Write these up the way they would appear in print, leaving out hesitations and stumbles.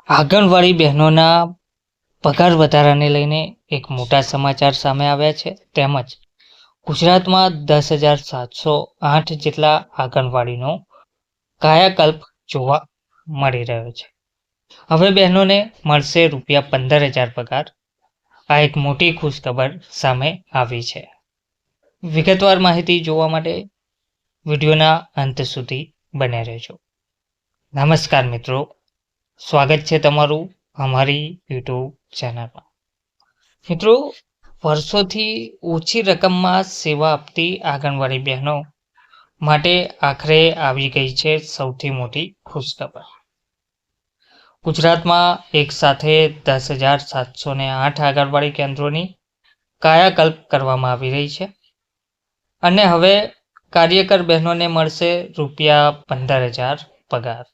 આંગણવાડી બહેનોના પગાર વધારાને લઈને એક મોટા સમાચાર સામે આવ્યા છે. તેમજ ગુજરાતમાં 10,708 જેટલા આંગણવાડીનો કાયાકલ્પ જોવા મળી રહ્યો છે. હવે બહેનોને મળશે ₹15,000 પગાર. આ એક મોટી ખુશખબર સામે આવી છે. વિગતવાર માહિતી જોવા માટે વિડીયોના અંત સુધી બને રહેજો. નમસ્કાર મિત્રો, સ્વાગત છે તમારું અમારી યુટ્યુબ ચેનલમાં. મિત્રો, વર્ષોથી ઓછી રકમમાં સેવા આપતી આંગણવાડી બહેનો માટે આખરે આવી ગઈ છે સૌથી મોટી ખુશખબર. ગુજરાતમાં એક સાથે 10,708 આંગણવાડી કેન્દ્રોની કાયાકલ્પ કરવામાં આવી રહી છે અને હવે કાર્યકર બહેનોને મળશે ₹15,000 પગાર.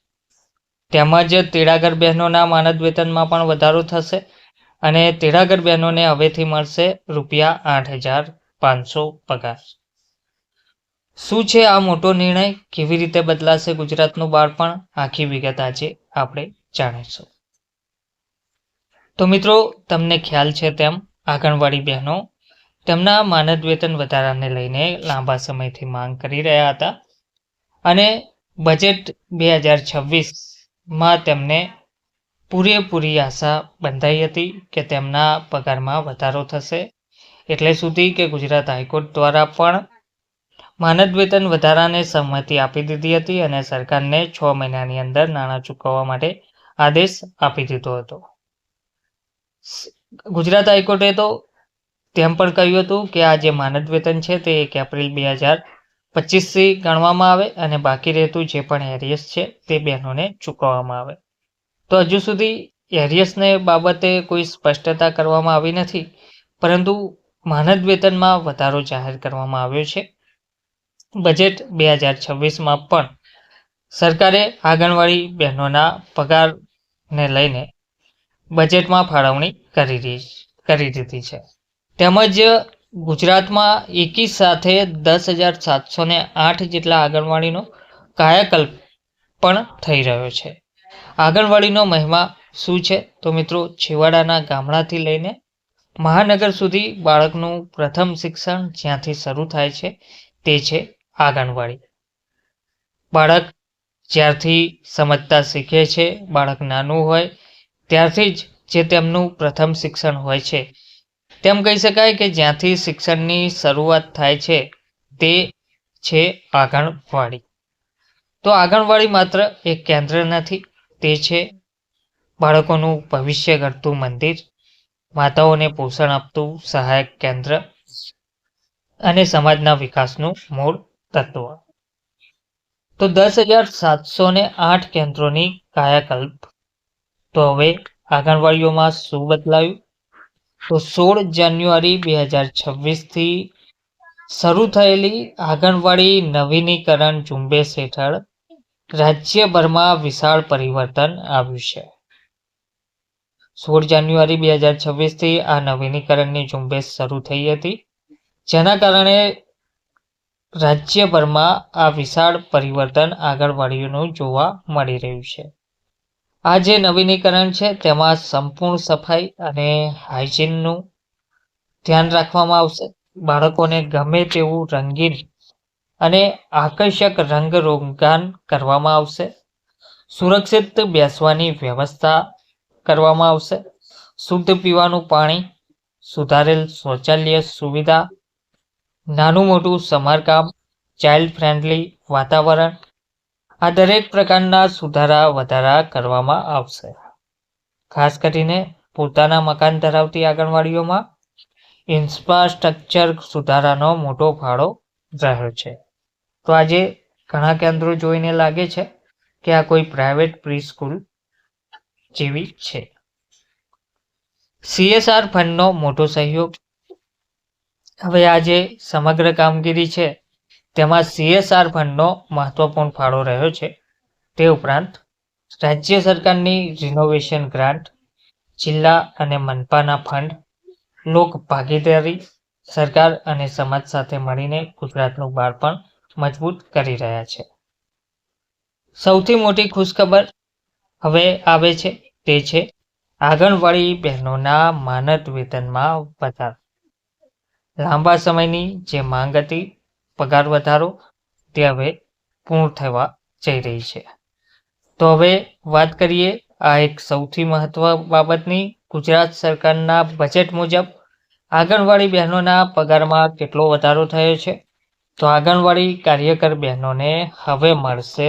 તેમજ તેડાગર બહેનોના માનદ વેતનમાં પણ વધારો થશે અને તેડાગર બહેનોને હવેથી મળશે ₹8,500 પગાર. શું છે આ મોટો નિર્ણય? કેવી રીતે બદલાશે ગુજરાતનું બાળપણ? આખી વિગત આજે આપણે જાણીશું. તો મિત્રો, તમને ખ્યાલ છે તેમ આંગણવાડી બહેનો તેમના માનદ વેતન વધારાને લઈને લાંબા સમયથી માંગ કરી રહ્યા હતા અને બજેટ 2026માં તેમને પૂરેપૂરી આશા બંધાઈ હતી કે તેમના પગારમાં વધારો થશે. એટલે સુધી કે ગુજરાત હાઈકોર્ટ દ્વારા પણ માનદ વેતન વધારાને સંમતિ આપી દીધી હતી અને સરકારને 6 મહિનાની અંદર નાણાં ચૂકવવા માટે આદેશ આપી દીધો હતો. ગુજરાત હાઈકોર્ટે તો તેમ પણ કહ્યું હતું કે આ જે માનદ વેતન છે તે 1 એપ્રિલ 2025થી ગણવામાં આવે અને બાકી રહેતું જે પણ એરિયસ છે તે બહેનોને ચૂકવવામાં આવે. તો હજુ સુધી એરિયસને બાબતે કોઈ સ્પષ્ટતા કરવામાં આવી નથી, પરંતુ માનદ વેતનમાં વધારો જાહેર કરવામાં આવ્યો છે. બજેટ 2026માં પણ સરકારે આંગણવાડી બહેનોના પગારને લઈને બજેટમાં ફાળવણી કરી દીધી છે. તેમજ ગુજરાતમાં એકી સાથે 10,708 જેટલા આંગણવાડીનો કાયાકલ્પ પણ થઈ રહ્યો છે. આંગણવાડીનો મહિમા શું છે? તો મિત્રો, છેવાડાના ગામડાથી લઈને મહાનગર સુધી બાળકનું પ્રથમ શિક્ષણ જ્યાંથી શરૂ થાય છે તે છે આંગણવાડી. બાળક જ્યારથી સમજતા શીખે છે, બાળક નાનું હોય ત્યારથી જ જે તેમનું પ્રથમ શિક્ષણ હોય છે, તેમ કહી શકાય કે જ્યાંથી શિક્ષણની શરૂઆત થાય છે તે છે આંગણવાડી. તો આંગણવાડી માત્ર એક કેન્દ્ર નથી, તે છે બાળકોનું ભવિષ્ય ઘડતું મંદિર, માતાઓને પોષણ આપતું સહાયક કેન્દ્ર અને સમાજના વિકાસનું મૂળ તત્વ. તો 10,708 કેન્દ્રોની કાયાકલ્પ. તો હવે આંગણવાડીઓમાં શું બદલાયું? તો 16 જાન્યુઆરી 2026થી શરૂ થયેલી આંગણવાડી નવીનીકરણ ઝુંબેશ હેઠળ રાજ્યભરમાં વિશાળ પરિવર્તન આવ્યું છે. 16 જાન્યુઆરી 2026થી આ નવીનીકરણની ઝુંબેશ શરૂ થઈ હતી, જેના કારણે રાજ્યભરમાં આ વિશાળ પરિવર્તન આંગણવાડીઓનું જોવા મળી રહ્યું છે. આ જે નવીનીકરણ છે તેમાં સંપૂર્ણ સફાઈ અને હાઇજીનનું ધ્યાન રાખવામાં આવશે. બાળકોને ગમે તેવું રંગીન અને આકર્ષક રંગરોગાન કરવામાં આવશે. સુરક્ષિત બેસવાની વ્યવસ્થા કરવામાં આવશે. શુદ્ધ પીવાનું પાણી, સુધારેલ શૌચાલય સુવિધા, નાનું મોટું સમારકામ, ચાઇલ્ડ ફ્રેન્ડલી વાતાવરણ, આ દરેક પ્રકારના સુધારા વધારા કરવામાં આવશે. ખાસ કરીને પોતાના મકાન ધરાવતી આંગણવાડીઓમાં ઇન્ફ્રાસ્ટ્રક્ચર સુધારાનો મોટો ફાળો રહ્યો છે. તો આજે ઘણા કેન્દ્રો જોઈને લાગે છે કે આ કોઈ પ્રાઇવેટ પ્રી સ્કૂલ જેવી છે. CSR ફંડનો મોટો સહયોગ. હવે આ જે સમગ્ર કામગીરી છે તેમાં CSR ફંડનો મહત્વપૂર્ણ ફાળો રહ્યો છે. તે ઉપરાંત રાજ્ય સરકારની રિનોવેશન ગ્રાન્ટ, જિલ્લા અને મનપાના ફંડ, લોક ભાગીદારી, સરકાર અને સમાજ સાથે મળીને ગુજરાતનું બાળપણ મજબૂત કરી રહ્યા છે. સૌથી મોટી ખુશખબર હવે આવે છે તે છે આંગણવાડી બહેનોના માનદ વેતનમાં વધારો. લાંબા સમયની જે માંગ હતી પગાર વધારો તે હવે પૂર્ણ થવા જઈ રહી છે. તો હવે વાત કરીએ આ એક સૌથી મહત્વ બાબતની. ગુજરાત સરકારના બજેટ મુજબ આંગણવાડી બહેનોના પગારમાં કેટલો વધારો થયો છે? તો આંગણવાડી કાર્યકર બહેનોને હવે મળશે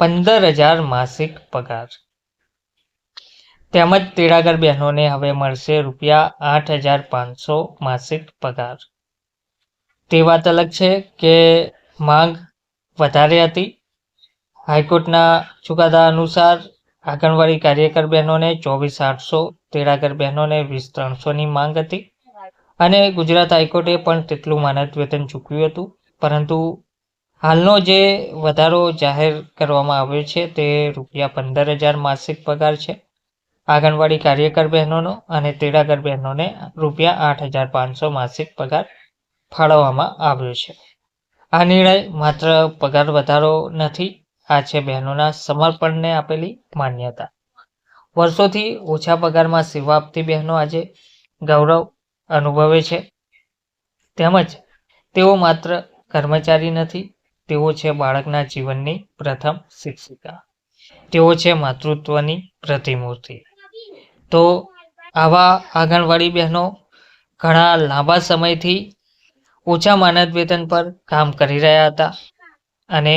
₹15,000 માસિક પગાર. તેમજ તેડાગર બહેનોને હવે મળશે ₹8,500 માસિક પગાર. તે વાત અલગ છે કે માંગ વધારે હતી. હાઈકોર્ટના ચુકાદા અનુસાર આંગણવાડી કાર્યકર બહેનોને 24,800, તેડાગર બહેનોને 20,300ની માંગ હતી અને ગુજરાત હાઈકોર્ટે પણ તેટલું માનદ વેતન ચૂકવ્યું હતું. પરંતુ હાલનો જે વધારો જાહેર કરવામાં આવ્યો છે તે ₹15,000 માસિક પગાર છે આંગણવાડી કાર્યકર બહેનોનો અને તેડાગર બહેનોને ₹8,500 માસિક પગાર ફાળવવામાં આવ્યો છે. આ નિર્ણય માત્ર પગાર વધારો નથી, આ છે બહેનોના સમર્પણને આપેલી માન્યતા. વર્ષોથી ઓછા પગારમાં સેવા આપતી બહેનો આજે ગૌરવ અનુભવે છે. તેમજ તેઓ માત્ર કર્મચારી નથી, તેઓ છે બાળકના જીવનની પ્રથમ શિક્ષિકા. તેઓ છે માતૃત્વની પ્રતિમૂર્તિ. તો આવા આંગણવાડી બહેનો ઘણા લાંબા સમયથી ઓછા માનદ વેતન પર કામ કરી રહ્યા હતા અને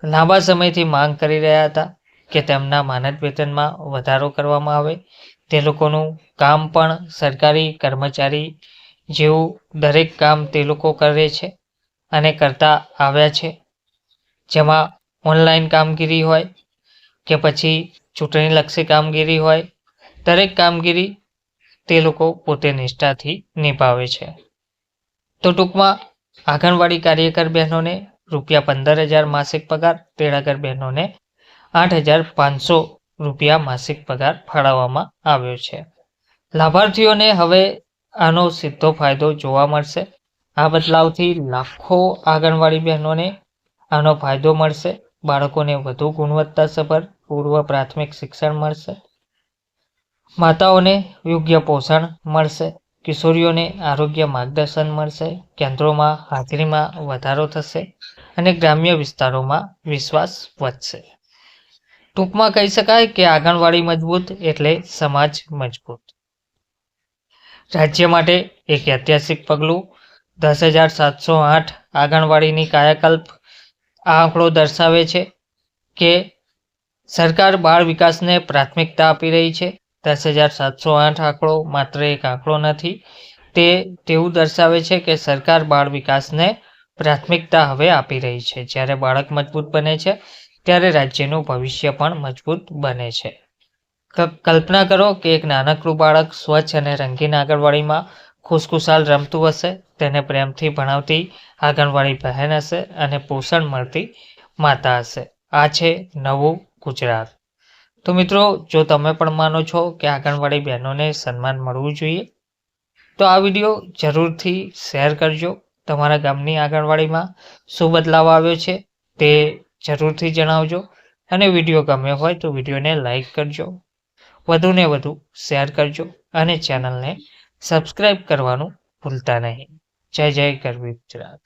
લાંબા સમયથી માંગ કરી રહ્યા હતા કે તેમના માનદ વેતનમાં વધારો કરવામાં આવે. તે લોકોનું કામ પણ સરકારી કર્મચારી જેવું દરેક કામ તે લોકો કરે છે અને કરતા આવ્યા છે. જેમાં ઓનલાઈન કામગીરી હોય કે પછી ચૂંટણીલક્ષી કામગીરી હોય, દરેક કામગીરી તે લોકો પોતે નિષ્ઠાથી નિભાવે છે. તો ટૂંકમાં આંગણવાડી કાર્યકર બહેનોને ₹15,000 માસિક પગાર, તેડાગર બહેનોને ₹8,500 માસિક પગાર ફાળવવામાં આવ્યો છે. લાભાર્થીઓને હવે આનો સીધો ફાયદો જોવા મળશે. આ બદલાવથી લાખો આંગણવાડી બહેનોને આનો ફાયદો મળશે. બાળકોને વધુ ગુણવત્તાસભર પૂર્વ પ્રાથમિક શિક્ષણ મળશે, માતાઓને યોગ્ય પોષણ મળશે, કિશોરીઓને આરોગ્ય માર્ગદર્શન મળશે, કેન્દ્રોમાં હાજરીમાં વધારો થશે અને ગ્રામ્ય વિસ્તારોમાં વિશ્વાસ વધશે. ટૂંકમાં કહી શકાય કે આંગણવાડી મજબૂત એટલે સમાજ મજબૂત. રાજ્ય માટે એક ઐતિહાસિક પગલું. 10,708 આંગણવાડીની કાયાકલ્પ. આ આંકડો દર્શાવે છે કે સરકાર બાળ વિકાસને પ્રાથમિકતા આપી રહી છે. 10,708 આંકડો માત્ર એક આંકડો નથી, તે તેવું દર્શાવે છે કે સરકાર બાળ વિકાસને પ્રાથમિકતા હવે આપી રહી છે. જ્યારે બાળક મજબૂત બને છે ત્યારે રાજ્યનું ભવિષ્ય પણ મજબૂત બને છે. કલ્પના કરો કે એક નાનકડું બાળક સ્વચ્છ અને રંગીન આંગણવાડીમાં ખુશખુશાલ રમતું હશે. તેને પ્રેમથી ભણાવતી આંગણવાડી બહેન હશે અને પોષણ મળતી માતા હશે. આ છે નવું ગુજરાત. તો મિત્રો, જો તમે પણ માનો છો કે આંગણવાડી બહેનોને સન્માન મળવું જોઈએ તો આ વિડીયો જરૂરથી શેર કરજો. તમારા ગામની આંગણવાડીમાં શું બદલાવ આવ્યો છે તે જરૂરથી જણાવજો અને વિડીયો ગમ્યો હોય તો વિડીયોને લાઈક કરજો, વધુને વધુ શેર કરજો અને ચેનલને સબસ્ક્રાઈબ કરવાનું ભૂલતા નહીં. જય જય ગરવી ગુજરાત.